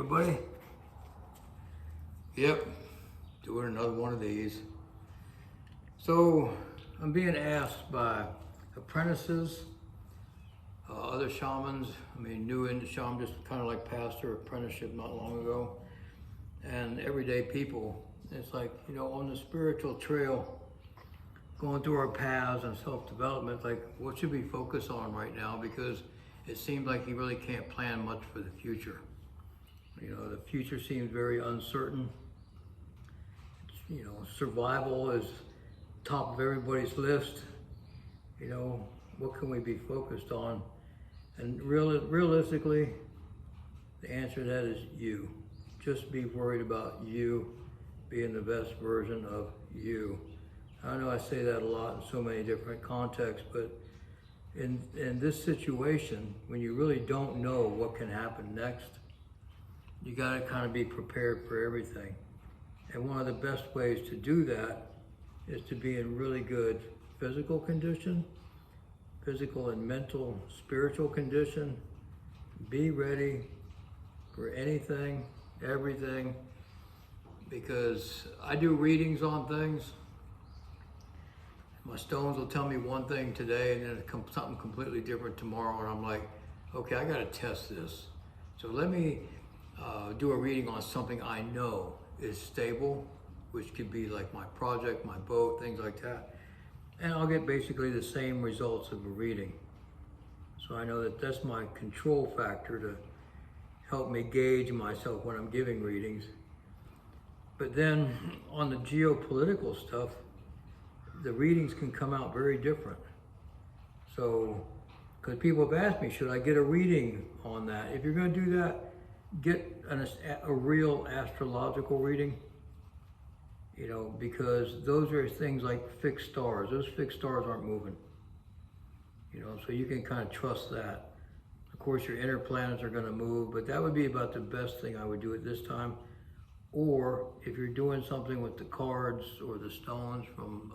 everybody. Yep, doing another one of these. So I'm being asked by apprentices, other shamans, new into shaman, just kind of like pastor apprenticeship not long ago, and everyday people. It's like, on the spiritual trail, going through our paths and self-development, like what should we focus on right now? Because it seems like you really can't plan much for the future. The future seems very uncertain. Survival is top of everybody's list. What can we be focused on? And realistically, the answer to that is you. Just be worried about you being the best version of you. I know I say that a lot in so many different contexts, but in this situation, when you really don't know what can happen next, you gotta kind of be prepared for everything. And one of the best ways to do that is to be in really good physical condition, physical and mental, spiritual condition. Be ready for anything, everything, because I do readings on things. My stones will tell me one thing today and then something completely different tomorrow, and I'm like, okay, I gotta test this. So let me do a reading on something I know is stable, which could be like my project, my boat, things like that. And I'll get basically the same results of a reading. So I know that that's my control factor to help me gauge myself when I'm giving readings. But then on the geopolitical stuff, the readings can come out very different. So, because people have asked me, should I get a reading on that? If you're going to do that, get a real astrological reading, because those are things like fixed stars. Those fixed stars aren't moving, so you can kind of trust that. Of course, your inner planets are going to move, but that would be about the best thing I would do at this time. Or if you're doing something with the cards or the stones from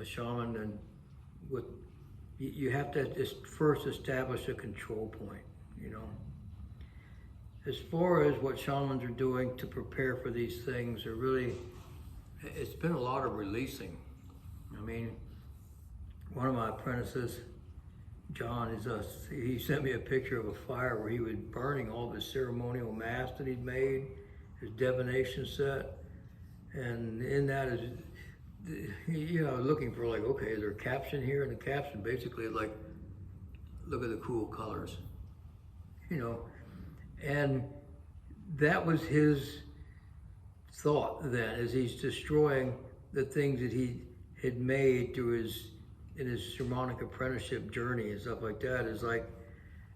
a shaman, and you have to just first establish a control point, As far as what shamans are doing to prepare for these things, it's been a lot of releasing. One of my apprentices, John, he sent me a picture of a fire where he was burning all the ceremonial masks that he'd made, his divination set, and in that is, looking for like, okay, is there a caption here? And the caption basically is like, look at the cool colors, and that was his thought then, as he's destroying the things that he had made through in his shamanic apprenticeship journey and stuff like that. Is like,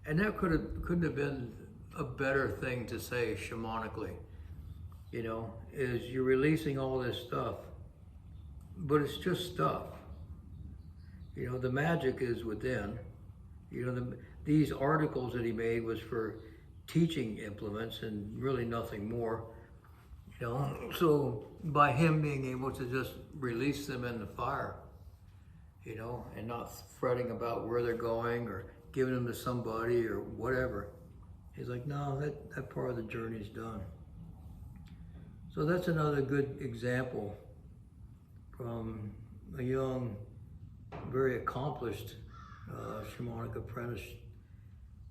and that couldn't have been a better thing to say shamanically, is you're releasing all this stuff, but it's just stuff. The magic is within. These articles that he made was for teaching implements and really nothing more. So by him being able to just release them in the fire, and not fretting about where they're going or giving them to somebody or whatever, he's like, no, that part of the journey's done. So that's another good example from a young, very accomplished shamanic apprentice,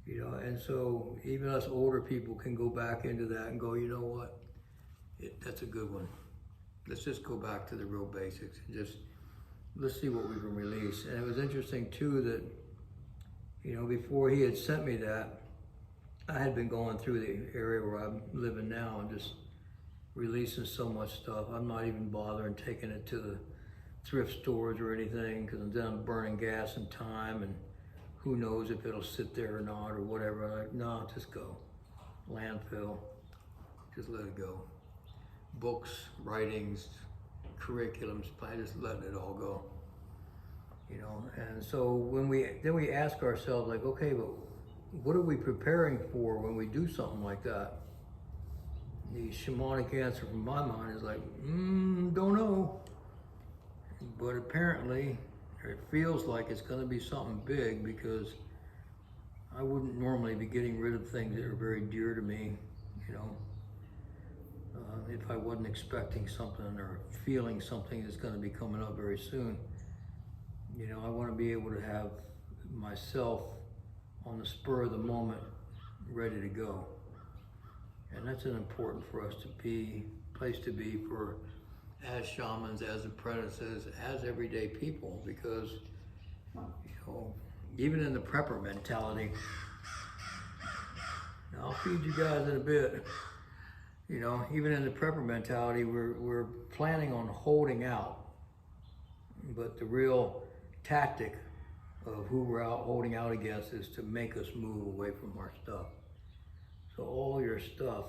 and so even us older people can go back into that and go, you know what, that's a good one. Let's just go back to the real basics and let's see what we can release. And it was interesting too that, before he had sent me that, I had been going through the area where I'm living now and just releasing so much stuff. I'm not even bothering taking it to the thrift stores or anything, because I'm burning gas and time, and who knows if it'll sit there or not or whatever. I'm like, no, just go. Landfill, just let it go. Books, writings, curriculums, just letting it all go. And so when we ask ourselves, like, okay, but what are we preparing for when we do something like that? The shamanic answer from my mind is like, don't know. But apparently, it feels like it's going to be something big, because I wouldn't normally be getting rid of things that are very dear to me, you know. If I wasn't expecting something or feeling something that's going to be coming up very soon, you know, I want to be able to have myself on the spur of the moment ready to go. And that's an important for us to be, place to be for as shamans, as apprentices, as everyday people, because, you know, even in the prepper mentality, I'll feed you guys in a bit. You know, even in the prepper mentality, we're planning on holding out. But the real tactic of who we're out holding out against is to make us move away from our stuff. So all your stuff,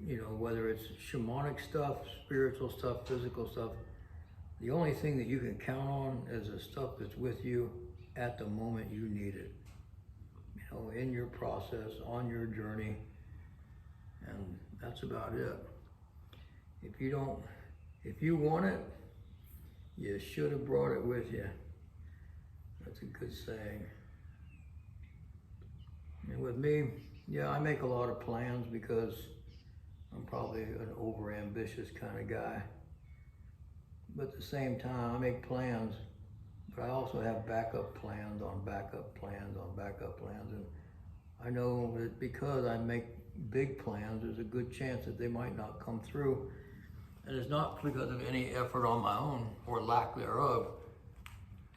you know, whether it's shamanic stuff, spiritual stuff, physical stuff, the only thing that you can count on is the stuff that's with you at the moment you need it. You know, in your process, on your journey. And that's about it. If you want it, you should have brought it with you. That's a good saying. And with me, yeah, I make a lot of plans because I'm probably an over-ambitious kind of guy. But at the same time, I make plans, but I also have backup plans on backup plans on backup plans. And I know that because I make big plans, there's a good chance that they might not come through. And it's not because of any effort on my own or lack thereof.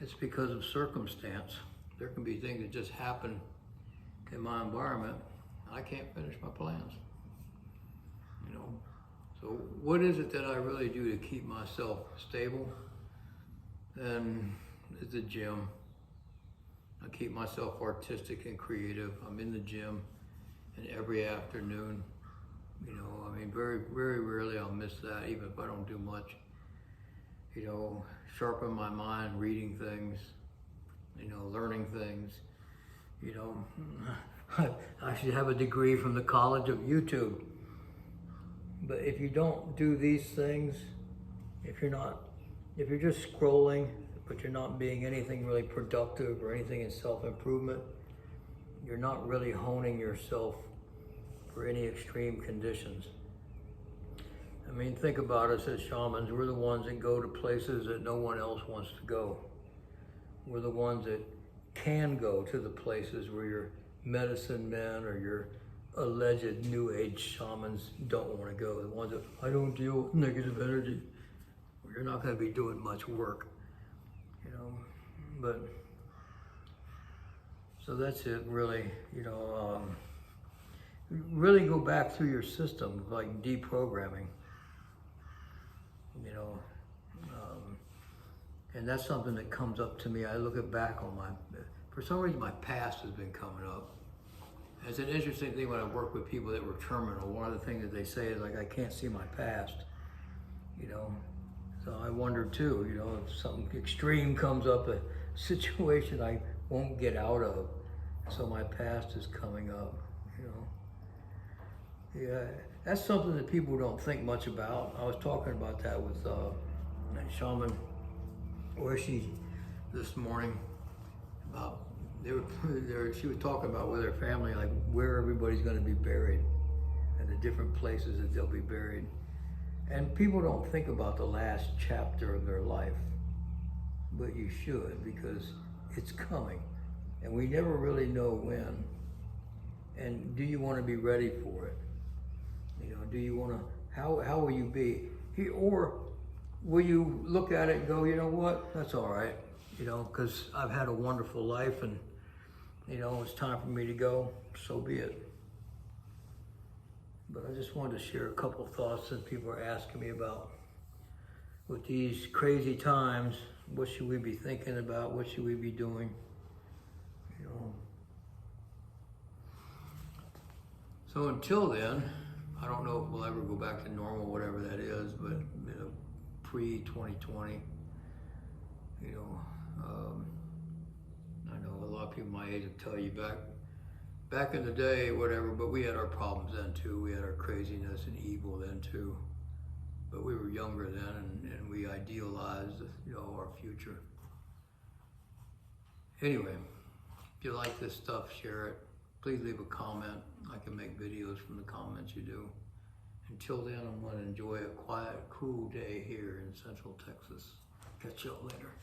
It's because of circumstance. There can be things that just happen in my environment. I can't finish my plans. You know. So what is it that I really do to keep myself stable? And it's the gym. I keep myself artistic and creative. I'm in the gym, and every afternoon, you know, I mean, very, very rarely I'll miss that, even if I don't do much. You know, sharpen my mind, reading things, you know, learning things. You know, I should have a degree from the College of YouTube. But if you don't do these things, if you're just scrolling, but you're not being anything really productive or anything in self-improvement, you're not really honing yourself for any extreme conditions. I mean, think about us as shamans. We're the ones that go to places that no one else wants to go. We're the ones that can go to the places where your medicine men or your alleged new age shamans don't want to go. The ones that, I don't deal with negative energy. Well, you're not going to be doing much work, you know. But so that's it, really. You know, really go back through your system, like deprogramming. You know, and that's something that comes up to me. I look back on for some reason my past has been coming up. It's an interesting thing when I work with people that were terminal. One of the things that they say is like, I can't see my past, you know. So I wonder too, you know, if something extreme comes up, a situation I won't get out of. So my past is coming up, you know. Yeah, that's something that people don't think much about. I was talking about that with Shaman, where she this morning about she was talking about with her family, like where everybody's going to be buried and the different places that they'll be buried. And people don't think about the last chapter of their life, but you should, because it's coming and we never really know when. And do you want to be ready for it? You know, do you want to, how will you be? Or will you look at it and go, you know what, that's all right, you know, because I've had a wonderful life and, you know, it's time for me to go, so be it. But I just wanted to share a couple thoughts that people are asking me about. With these crazy times, what should we be thinking about? What should we be doing? You know. So until then, I don't know if we'll ever go back to normal, whatever that is, but you know, pre-2020, you know, I know a lot of people my age will tell you back in the day, whatever, but we had our problems then too. We had our craziness and evil then too. But we were younger then and we idealized, you know, our future. Anyway, if you like this stuff, share it. Please leave a comment. I can make videos from the comments you do. Until then, I'm going to enjoy a quiet, cool day here in Central Texas. Catch y'all later.